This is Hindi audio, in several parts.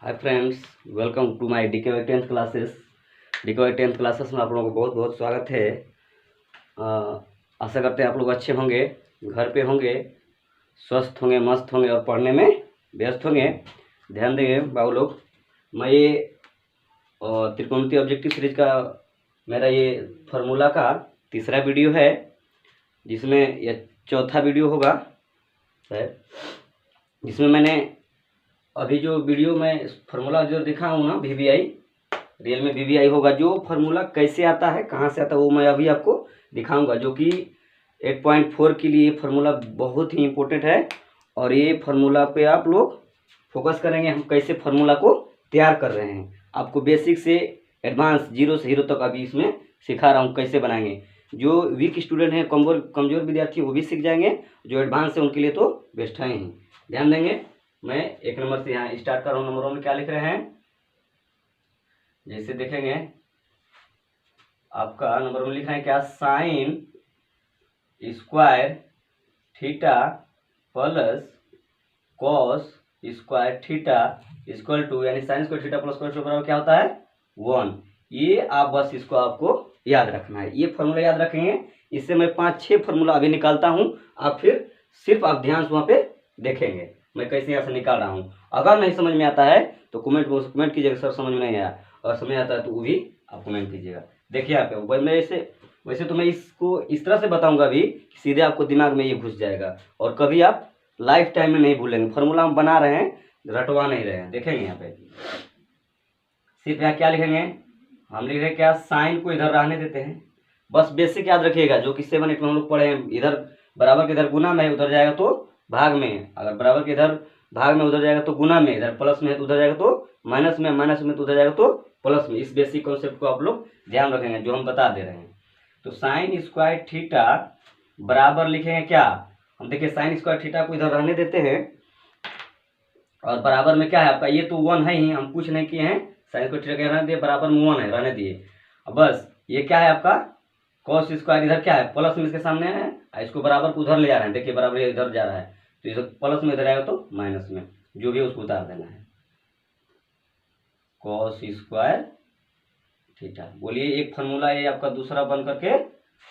Hi friends, welcome to my DK 10th classes. DK 10th classes में आप लोगों को बहुत बहुत स्वागत है। आशा करते हैं आप लोग अच्छे होंगे, घर पे होंगे, स्वस्थ होंगे, मस्त होंगे और पढ़ने में व्यस्त होंगे। ध्यान देंगे बाबू लोग। मैं ये त्रिकोणमितीय ऑब्जेक्टिव सीरीज का मेरा ये फार्मूला का तीसरा वीडियो है, जिसमें यह चौथा वीडियो होगा शायद, जिसमें मैंने अभी जो वीडियो में फार्मूला जो दिखा हूँ ना, वीवीआई, रियल में वीवीआई होगा। जो फार्मूला कैसे आता है, कहाँ से आता है, वो मैं अभी आपको दिखाऊंगा, जो कि 8.4 के लिए फार्मूला बहुत ही इम्पोर्टेंट है। और ये फार्मूला पे आप लोग फोकस करेंगे, हम कैसे फार्मूला को तैयार कर रहे हैं। आपको बेसिक से एडवांस, जीरो से हीरो तक अभी इसमें सिखा रहा हूँ कैसे बनाएंगे। जो वीक स्टूडेंट हैं, कमज़ोर विद्यार्थी, वो भी सीख जाएंगे। जो एडवांस है उनके लिए तो बेस्ट है ही। ध्यान देंगे। मैं एक नंबर से यहाँ स्टार्ट कर रहा हूँ। नंबर 1 में क्या लिख रहे हैं, जैसे देखेंगे आपका नंबर 1 लिखा है क्या, sine square theta plus cos square theta equal to, यानी sine square theta plus cos बराबर क्या होता है, 1। ये आप बस इसको आपको याद रखना है। ये फार्मूला याद रखेंगे। इससे मैं 5-6 फार्मूला अभी निकालता हूँ। आप फिर सिर्फ आप ध्यान से वहाँ पे देखेंगे मैं कैसे यहाँ से निकाल रहा हूँ। अगर नहीं समझ में आता है तो कमेंट कीजिएगा, सर समझ में नहीं आया। और समझ आता है तो वो भी आप कमेंट कीजिएगा। देखिए यहाँ पे मैं वैसे तो मैं इसको इस तरह से बताऊंगा अभी, सीधे आपको दिमाग में ये घुस जाएगा और कभी आप लाइफ टाइम में नहीं भूलेंगे। फार्मूला हम बना रहे हैं, रटवा नहीं रहे हैं। देखेंगे यहाँ पे सिर्फ यहाँ क्या लिखेंगे, हम लिख रहे हैं क्या, साइन को इधर रहने देते हैं। बस बेसिक याद रखिएगा, जो कि 7 8 में हम लोग पढ़े हैं। इधर बराबर के इधर गुना में, उधर जाएगा तो भाग में। अगर बराबर के इधर भाग में, उधर जाएगा तो गुना में। इधर प्लस में है तो उधर जाएगा तो माइनस में, माइनस में तो उधर जाएगा तो प्लस में। इस बेसिक कॉन्सेप्ट को आप लोग ध्यान रखेंगे, जो हम बता दे रहे हैं। तो साइन स्क्वायर थीटा बराबर लिखेंगे क्या, हम देखिए साइन स्क्वायर थीटा को इधर रहने देते हैं और बराबर में क्या है आपका, ये तो 1 है ही, हम कुछ नहीं किए हैं। साइन स्क्वायर थीटा क्या रहने दिए, बराबर में 1 है, रहने दिए। अब बस ये क्या है आपका, कॉस स्क्वायर इधर क्या है, प्लस में इसके सामने है, इसको बराबर को उधर ले जा रहे हैं। देखिए बराबर इधर जा रहा है तो इधर प्लस में, इधर आएगा तो माइनस में, जो भी है उसको उतार देना है। कॉस स्क्वायर थीटा, बोलिए एक फार्मूला ये आपका दूसरा बन करके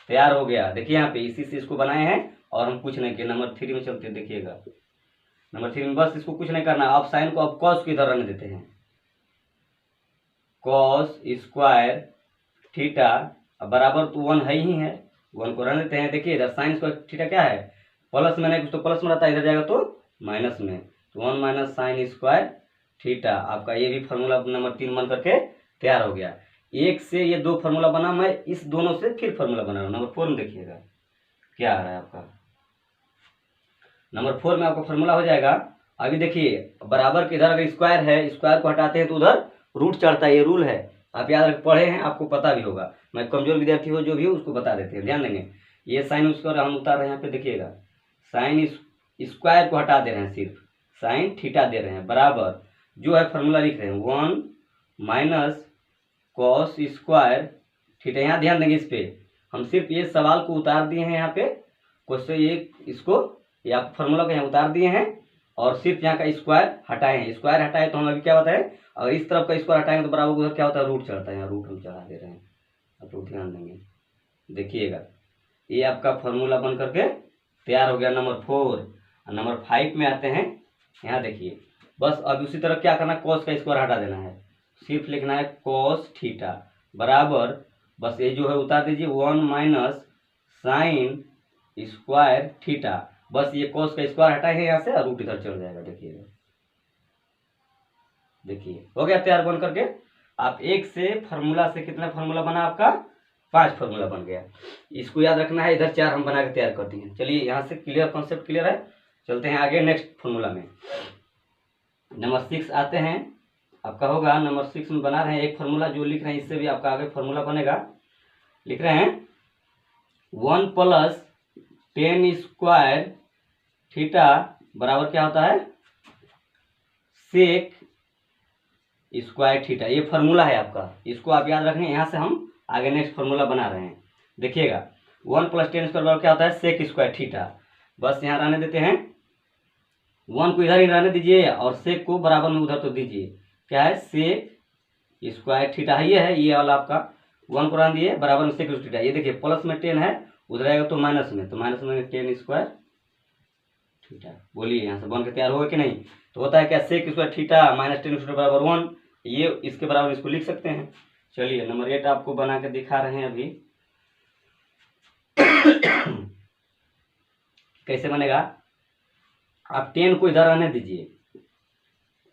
तैयार हो गया। देखिए यहाँ पे इसी से इसको बनाए हैं और हम कुछ नहीं किए। नंबर 3 में चलते, देखिएगा नंबर 3 में बस इसको कुछ नहीं करना। आप साइन को आप कॉस की इधर रहने देते हैं, कॉस स्क्वायर थीटा बराबर तो 1 है ही है, 1 को रहने देते हैं। देखिए इधर साइन स्क्वायर थीटा क्या है, प्लस में नहीं, कुछ तो प्लस में रहता है, इधर जाएगा तो माइनस में, तो 1 माइनस साइन स्क्वायर थीटा। आपका ये भी फार्मूला नंबर 3 बन करके तैयार हो गया। एक से ये 2 फार्मूला बना, मैं इस दोनों से फिर फार्मूला बना रहा हूँ। नंबर 4 में देखिएगा क्या आ रहा है आपका। नंबर 4 में आपका फार्मूला हो जाएगा। अभी देखिए बराबर के इधर अगर स्क्वायर है, स्क्वायर को हटाते हैं तो उधर रूट चढ़ता है, ये रूल है। आप याद रख, पढ़े हैं, आपको पता भी होगा। मैं कमजोर विद्यार्थी हो जो भी हो उसको बता देते हैं, ध्यान देंगे। ये साइन स्क्वायर हम उतार रहे हैं यहाँ पे, देखिएगा साइन स्क्वायर को हटा दे रहे हैं, सिर्फ साइन थीटा दे रहे हैं, बराबर जो है फार्मूला लिख रहे हैं 1 माइनस कॉस स्क्वायर थीटा। यहाँ ध्यान देंगे, इस पे हम सिर्फ ये सवाल को उतार दिए हैं, यहाँ पे क्वेश्चन ये इसको या फार्मूला को यहाँ उतार दिए हैं और सिर्फ यहाँ का स्क्वायर हटाए हैं। स्क्वायर हटाए तो हम अभी क्या बताएं, अगर इस तरफ का स्क्वायर हटाएंगे तो बराबर उधर क्या होता है, रूट चढ़ता है। यहाँ रूट हम चढ़ा दे रहे हैं, आप लोग ध्यान देंगे। देखिएगा ये आपका फार्मूला बन करके तैयार हो गया, नंबर 4। नंबर 5 में आते हैं। यहाँ देखिए बस अब उसी तरह क्या करना, कॉस का स्क्वायर हटा देना है, सिर्फ लिखना है कॉस थीटा बराबर, बस ये जो है उतार दीजिए 1 माइनस साइन स्क्वायर थीटा। बस ये कॉस का स्क्वायर हटाए हैं यहाँ से और रूट इधर चढ़ जाएगा। देखिएगा, देखिए हो गया तैयार बन करके। आप एक से फार्मूला से कितना फार्मूला बना आपका, 5 फार्मूला बन गया। इसको याद रखना है। इधर 4 हम बना के तैयार कर दिए। चलिए यहाँ से क्लियर, कॉन्सेप्ट क्लियर है। चलते हैं आगे नेक्स्ट फार्मूला में। नंबर 6 आते हैं। आपका होगा नंबर 6 में बना रहे हैं एक फार्मूला, जो लिख रहे हैं इससे भी आपका आगे फार्मूला बनेगा। लिख रहे हैं 1 प्लस 10 स्क्वायर थीटा बराबर क्या होता है, सेक स्क्वायर थीटा। ये फार्मूला है आपका, इसको आप याद रखें। यहाँ से हम आगे नेक्स्ट फार्मूला बना रहे हैं। देखिएगा 1 प्लस 10 स्क्वायर बराबर क्या होता है, सेक स्क्वायर थीटा। बस यहाँ रहने देते हैं, 1 को इधर ही रहने दीजिए और सेक को बराबर में उधर तो दीजिए। क्या है, सेक स्क्वायर थीटा, ये है, ये वाला आपका 1 को रहने दिए, बराबर में सेक थीटा। ये देखिए प्लस में 10 है, उधर आएगा तो माइनस में, तो माइनस में 10 स्क्वायर थीटा। बोलिए यहाँ से बन के तैयार होगा कि नहीं। तो होता है क्या, sec square theta minus 10 square बराबर 1, ये इसके बराबर इसको लिख सकते हैं। चलिए नंबर 8 आपको बना के दिखा रहे हैं अभी। कैसे बनेगा, आप 10 को इधर रहने दीजिए,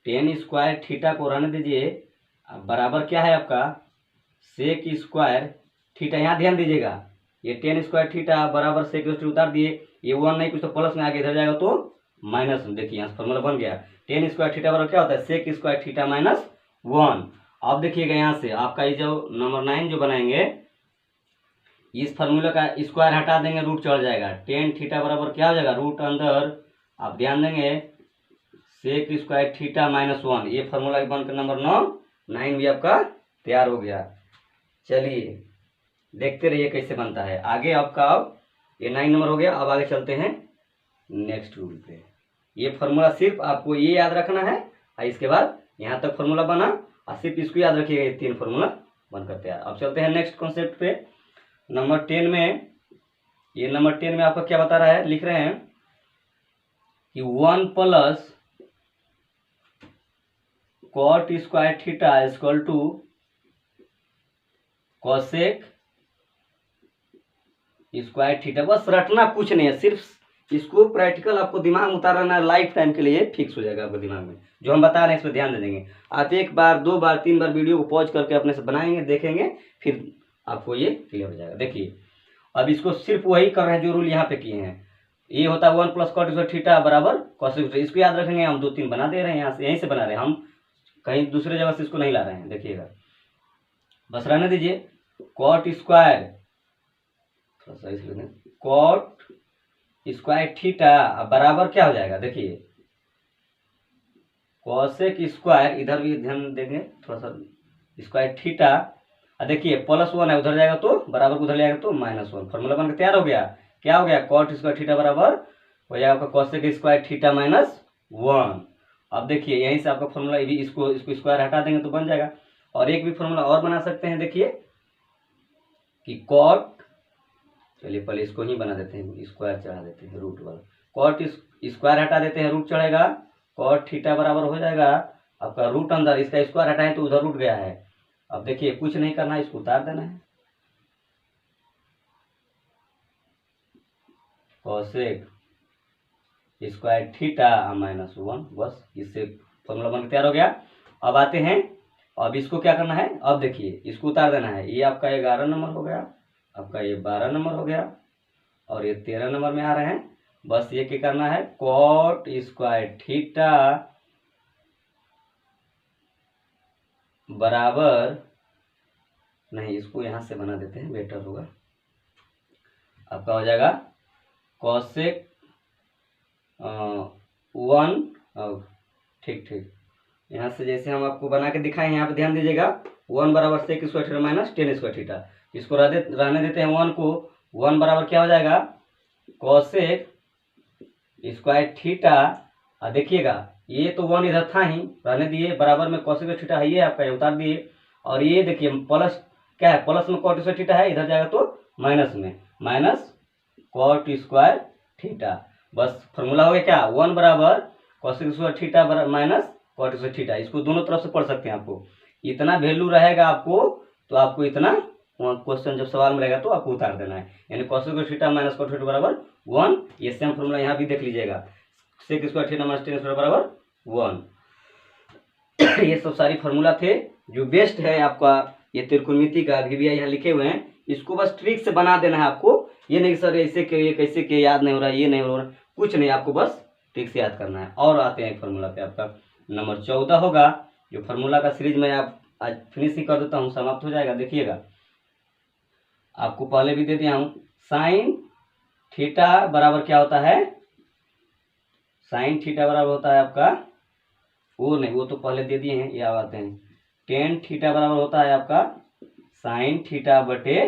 10 स्क्वायर थीटा को रहने दीजिए, बराबर क्या है आपका, सेक स्क्वायर थीटा। यहाँ ध्यान दीजिएगा, ये 10 स्क्वायर थीटा बराबर सेक उतार दिए, ये 1 नहीं कुछ तो प्लस में आगे इधर जाएगा तो माइनस में। देखिए यहाँ फॉर्मूला बन गया, 10 स्क्वायर थीटा बराबर क्या होता है, सेक स्क्वायर थीटा माइनस 1। अब देखिएगा यहाँ से आपका ये जो नंबर 9 जो बनाएंगे, इस फार्मूला का स्क्वायर हटा देंगे, रूट चढ़ जाएगा, 10 थीटा बराबर क्या हो जाएगा, रूट अंदर, आप ध्यान देंगे सेक स्क्वायर थीटा माइनस 1। ये फार्मूला बनकर नंबर 9 भी आपका तैयार हो गया। चलिए देखते रहिए कैसे बनता है आगे आपका। अब ये 9 नंबर हो गया, अब आगे चलते हैं नेक्स्ट रूल पे। ये फार्मूला सिर्फ आपको ये याद रखना है, और इसके बाद यहाँ तक फार्मूला बना, और सिर्फ इसको याद रखिएगा, ये 3 फार्मूला बनकर तैयार। अब चलते हैं नेक्स्ट कॉन्सेप्ट पे। नंबर 10 में, ये नंबर 10 में आपका क्या बता रहा है, लिख रहे हैं कि 1 plus cot square theta equal to cosec square theta. बस रटना कुछ नहीं है, सिर्फ इसको प्रैक्टिकल आपको दिमाग में उतारना है, लाइफ टाइम के लिए फिक्स हो जाएगा आपके दिमाग में। जो हम बता रहे हैं इस पर ध्यान दे देंगे। आप 1 बार 2 बार 3 बार वीडियो को पॉज करके अपने से बनाएंगे, देखेंगे, फिर आपको ये क्लियर हो जाएगा। देखिए अब इसको सिर्फ वही कर रहे हैं जो रूल यहाँ पे किए हैं। ये होता है 1 प्लस कॉट स्क्वायर थीटा बराबर कॉसेक, इसको याद रखेंगे। हम 2-3 बना दे रहे हैं, यहाँ से यहीं से बना रहे हैं, हम कहीं दूसरे जगह से इसको नहीं ला रहे हैं। देखिएगा बस रहने दीजिए, कॉट स्क्वायर, थोड़ा सा इसलिए कॉट स्क्वायर थीटा बराबर क्या हो जाएगा, देखिए कॉसेक स्क्वायर, इधर भी ध्यान देंगे थोड़ा सा, स्क्वायर थीटा, देखिए प्लस 1 है, उधर जाएगा तो बराबर, उधर जाएगा तो -1। फॉर्मूला बनकर तैयार हो गया। क्या हो गया, कॉट स्क्वायर थीटा बराबर हो जाएगा आपका कॉसेक स्क्वायर थीटा -1। अब देखिए यहीं से आपका फॉर्मूला भी, इसको स्क्वायर हटा देंगे तो बन जाएगा। और एक भी फॉर्मूला और बना सकते हैं, देखिए कि कॉट, चलिए पहले इसको ही बना देते हैं, स्क्वायर चढ़ा देते हैं रूट वाला, कॉट स्क्वायर हटा देते हैं, रूट चढ़ेगा, कॉट थीटा बराबर हो जाएगा आपका रूट अंदर, इसका स्क्वायर हटाएं तो उधर रूट गया है। अब देखिए कुछ नहीं करना है, इसको उतार देना है, कॉसेक स्क्वायर थीटा -1, बस इससे फॉर्मूला बनकर तैयार हो गया। अब आते हैं, अब इसको क्या करना है, अब देखिए इसको उतार देना है। ये आपका 11 नंबर हो गया, आपका ये 12 नंबर हो गया, और ये 13 नंबर में आ रहे हैं। बस ये क्या करना है, कॉट स्क्वायर थीटा बराबर, नहीं इसको यहां से बना देते हैं, बेटर होगा, आपका हो जाएगा कॉसेक 1, ठीक यहाँ से जैसे हम आपको बना के दिखाएं, यहाँ पे ध्यान दीजिएगा, 1 बराबर sec square theta minus 10 square theta, इसको रहने देते हैं 1 को, 1 बराबर क्या हो जाएगा, कॉसेक स्क्वायर थीटा, देखिएगा ये तो 1 इधर था ही, रहने दिए, बराबर में कॉसेक थीटा है, ये आपका ये उतार दिए, और ये देखिए प्लस क्या है, प्लस में कॉट स्क्वायर थीटा है, इधर जाएगा तो माइनस में, माइनस कॉट स्क्वायर थीटा। बस फॉर्मूला हो गया क्या, 1 बराबर cosec square theta minus cot square theta. इसको दोनों तरफ से पढ़ सकते हैं, आपको इतना वैल्यू रहेगा आपको, तो आपको इतना क्वेश्चन जब सवाल में रहेगा तो आपको उतार देना है, यानी cosec square theta minus cot theta बराबर 1। ये सेम फॉर्मूला यहाँ भी देख लीजिएगा, sec square theta minus 10 square बराबर 1। ये सब सारी फार्मूला थे जो बेस्ट है आपका, ये त्रिकोणमिति का भी यहाँ लिखे हुए हैं, इसको बस ट्रिक से बना देना है आपको। ये नहीं सर ऐसे के, ये कैसे के याद नहीं हो रहा है, ये नहीं हो रहा, कुछ नहीं, आपको बस ट्रिक से याद करना है। और आते हैं फार्मूला पे, आपका नंबर 14 होगा, जो फार्मूला का सीरीज में आप आज फिनिश ही कर देता हूँ, समाप्त हो जाएगा। देखिएगा आपको पहले भी दे दिया हूँ, साइन थीटा बराबर क्या होता है, साइन थीटा बराबर होता है आपका, वो नहीं, वो तो पहले दे दिए हैं, ये आते हैं, टेन थीटा बराबर होता है आपका साइन थीटा बटे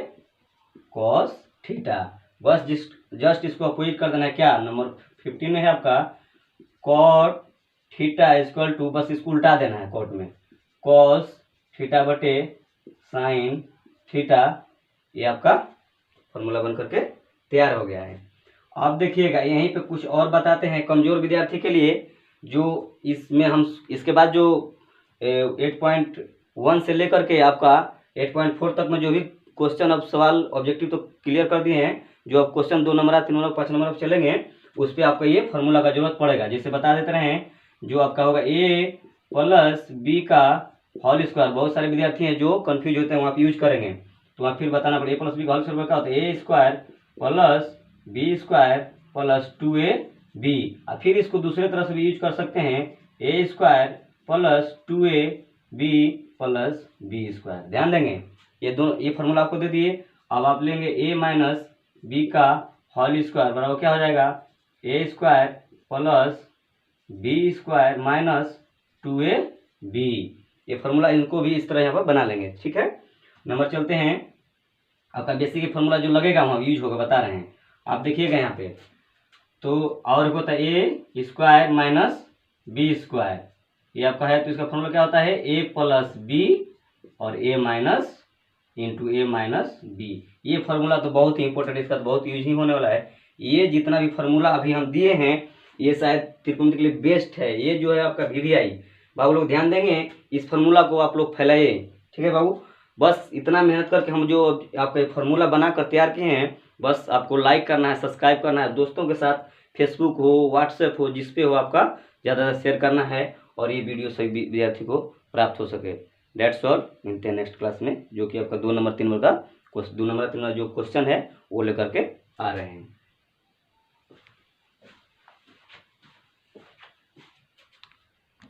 कॉस थीटा। बस जस्ट इसको अपोजिट कर देना है, क्या नंबर 15 में है आपका, कॉट थीटा इक्वल टू, बस इसको उल्टा देना है, कॉट में कॉस थीटा बटे साइन थीटा, ये आपका फॉर्मूला बन करके तैयार हो गया है। अब देखिएगा यहीं पे कुछ और बताते हैं कमजोर विद्यार्थी के लिए, जो इसमें हम इसके बाद जो 8.1 से लेकर के आपका 8.4 तक में जो भी क्वेश्चन अब सवाल ऑब्जेक्टिव तो क्लियर कर दिए हैं, जो अब क्वेश्चन 2 नंबर 3 नंबर 5 नंबर चलेंगे उस पर आपको ये फार्मूला का जरूरत पड़ेगा। जैसे बता देते रहे हैं, जो आपका होगा a प्लस बी का होल स्क्वायर, बहुत सारे विद्यार्थी हैं जो कंफ्यूज होते हैं, वहाँ पे यूज करेंगे तो वहाँ फिर बताना पड़ेगा। a प्लस बी का होल स्क्वायर क्या होता है, a square plus B square plus 2ab, और फिर इसको दूसरे तरह से भी यूज कर सकते हैं, a square plus 2ab plus B square. ध्यान देंगे ये दोनों, ये फार्मूला आपको दे दिए। अब आप लेंगे a माइनस बी का होल स्क्वायर बराबर क्या हो जाएगा, a square plus B square minus 2ab। ये फार्मूला इनको भी इस तरह यहाँ पर बना लेंगे, ठीक है। नंबर चलते हैं, आपका बेसिक फार्मूला जो लगेगा वहाँ यूज होगा, बता रहे हैं। आप देखिएगा यहाँ पे तो और होता है ए स्क्वायर माइनस बी स्क्वायर, ये आपका है तो इसका फार्मूला क्या होता है, ए प्लस बी और ए माइनस इंटू ए माइनस बी। ये फार्मूला तो बहुत ही इंपॉर्टेंट है, इसका तो बहुत यूज ही होने वाला है। ये जितना भी फार्मूला अभी हम दिए हैं ये शायद त्रिकोणमिति के लिए बेस्ट है। ये जो है आपका VVI, बाबू लोग ध्यान देंगे, इस फार्मूला को आप लोग फैलाइए, ठीक है बाबू। बस इतना मेहनत करके हम जो आपका फार्मूला बना कर तैयार किए हैं, बस आपको लाइक करना है, सब्सक्राइब करना है, दोस्तों के साथ फेसबुक हो व्हाट्सएप हो जिस पे हो आपका ज़्यादा शेयर करना है, और ये वीडियो सभी विद्यार्थी को प्राप्त हो सके। डेट्स ऑल, मिलते हैं नेक्स्ट क्लास में, जो कि आपका 2 नंबर 3 नंबर का 2 नंबर 3 नंबर जो क्वेश्चन है वो लेकर के आ रहे हैं।